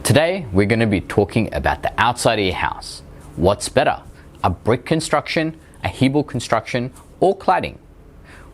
Today, we're going to be talking about the outside of your house. What's better, a brick construction, a Hebel construction, or cladding?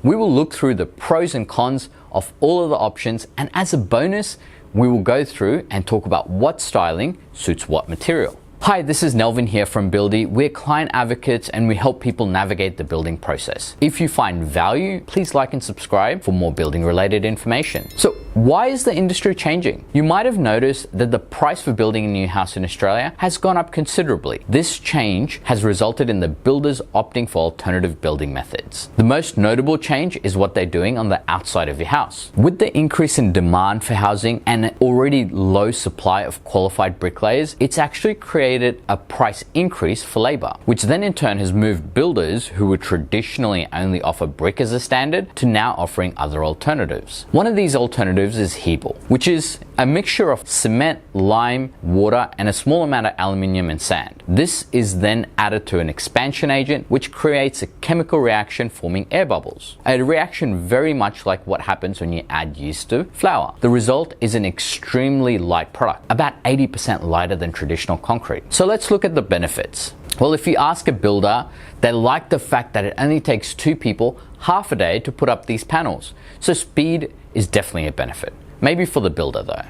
We will look through the pros and cons of all of the options, and as a bonus, we will go through and talk about what styling suits what material. Hi, this is Nelvin here from Buildy. We're client advocates and we help people navigate the building process. If you find value, please like and subscribe for more building related information. So why is the industry changing? You might have noticed that the price for building a new house in Australia has gone up considerably. This change has resulted in the builders opting for alternative building methods. The most notable change is what they're doing on the outside of your house. With the increase in demand for housing and an already low supply of qualified bricklayers, it's actually created a price increase for labor, which then in turn has moved builders who would traditionally only offer brick as a standard to now offering other alternatives. One of these alternatives is Hebel, which is a mixture of cement, lime, water, and a small amount of aluminium and sand. This is then added to an expansion agent, which creates a chemical reaction forming air bubbles. A reaction very much like what happens when you add yeast to flour. The result is an extremely light product, about 80% lighter than traditional concrete. So let's look at the benefits. Well, if you ask a builder, they like the fact that it only takes 2 people half a day to put up these panels. So speed is definitely a benefit. Maybe for the builder though.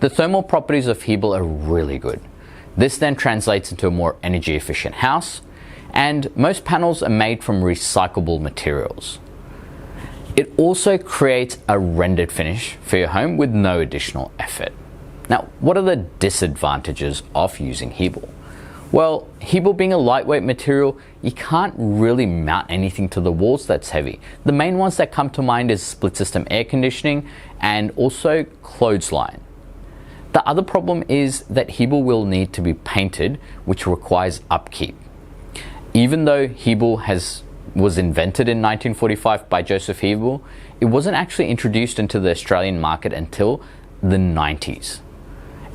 The thermal properties of Hebel are really good. This then translates into a more energy efficient house, and most panels are made from recyclable materials. It also creates a rendered finish for your home with no additional effort. Now, what are the disadvantages of using Hebel? Well, Hebel being a lightweight material, you can't really mount anything to the walls that's heavy. The main ones that come to mind is split system air conditioning and also clothesline. The other problem is that Hebel will need to be painted, which requires upkeep. Even though Hebel was invented in 1945 by Joseph Hebel, it wasn't actually introduced into the Australian market until the 90s.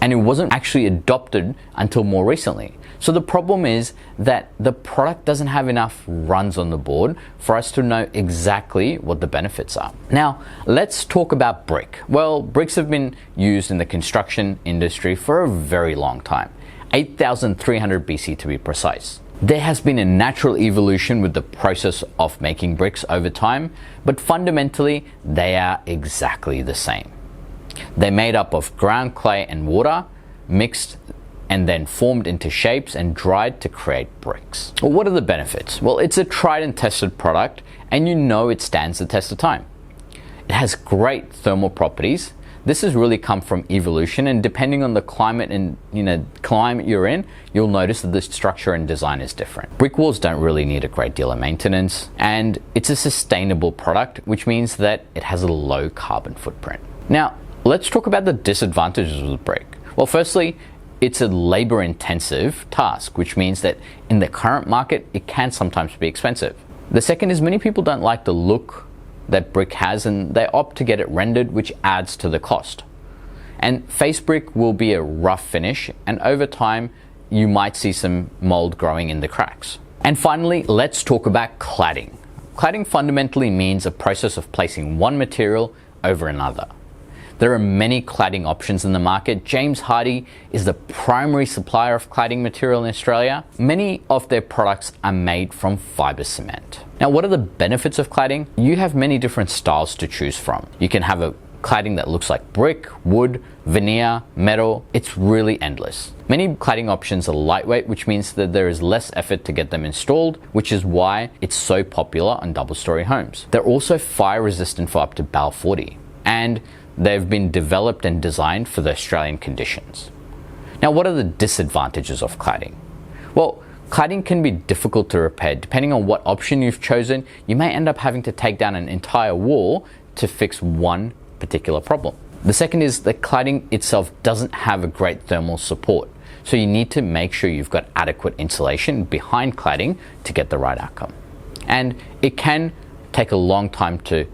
And it wasn't actually adopted until more recently. So the problem is that the product doesn't have enough runs on the board for us to know exactly what the benefits are. Now, let's talk about brick. Well, bricks have been used in the construction industry for a very long time, 8,300 BC to be precise. There has been a natural evolution with the process of making bricks over time, but fundamentally, they are exactly the same. They're made up of ground clay and water, mixed and then formed into shapes and dried to create bricks. Well, what are the benefits? Well, it's a tried and tested product, and you know it stands the test of time. It has great thermal properties. This has really come from evolution, and depending on the climate and climate you're in, you'll notice that the structure and design is different. Brick walls don't really need a great deal of maintenance, and it's a sustainable product, which means that it has a low carbon footprint. Now, let's talk about the disadvantages of the brick. Well, firstly, it's a labor intensive task, which means that in the current market, it can sometimes be expensive. The second is many people don't like the look that brick has and they opt to get it rendered, which adds to the cost. And face brick will be a rough finish, and over time, you might see some mold growing in the cracks. And finally, let's talk about cladding. Cladding fundamentally means a process of placing one material over another. There are many cladding options in the market. James Hardie is the primary supplier of cladding material in Australia. Many of their products are made from fiber cement. Now, what are the benefits of cladding? You have many different styles to choose from. You can have a cladding that looks like brick, wood, veneer, metal. It's really endless. Many cladding options are lightweight, which means that there is less effort to get them installed, which is why it's so popular on double-story homes. They're also fire resistant for up to BAL 40. And they've been developed and designed for the Australian conditions. Now, what are the disadvantages of cladding? Well, cladding can be difficult to repair. Depending on what option you've chosen, you may end up having to take down an entire wall to fix one particular problem. The second is that cladding itself doesn't have a great thermal support. So you need to make sure you've got adequate insulation behind cladding to get the right outcome. And it can take a long time to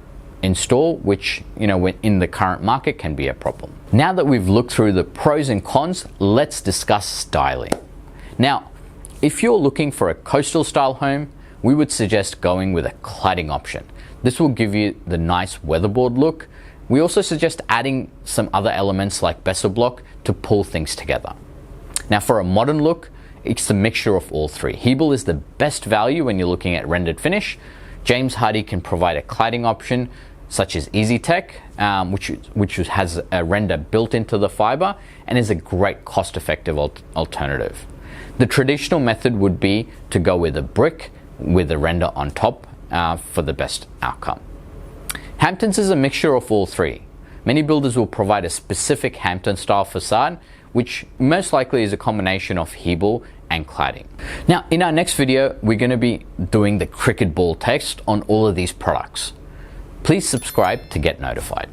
install, which in the current market can be a problem. Now that we've looked through the pros and cons, let's discuss styling. Now, if you're looking for a coastal style home, we would suggest going with a cladding option. This will give you the nice weatherboard look. We also suggest adding some other elements like bezel block to pull things together. Now for a modern look, it's the mixture of all three. Hebel is the best value when you're looking at rendered finish. James Hardie can provide a cladding option such as EasyTech, which has a render built into the fiber and is a great cost-effective alternative. The traditional method would be to go with a brick with a render on top for the best outcome. Hamptons is a mixture of all three. Many builders will provide a specific Hampton style facade, which most likely is a combination of Hebel and cladding. Now in our next video, we're going to be doing the cricket ball test on all of these products. Please subscribe to get notified.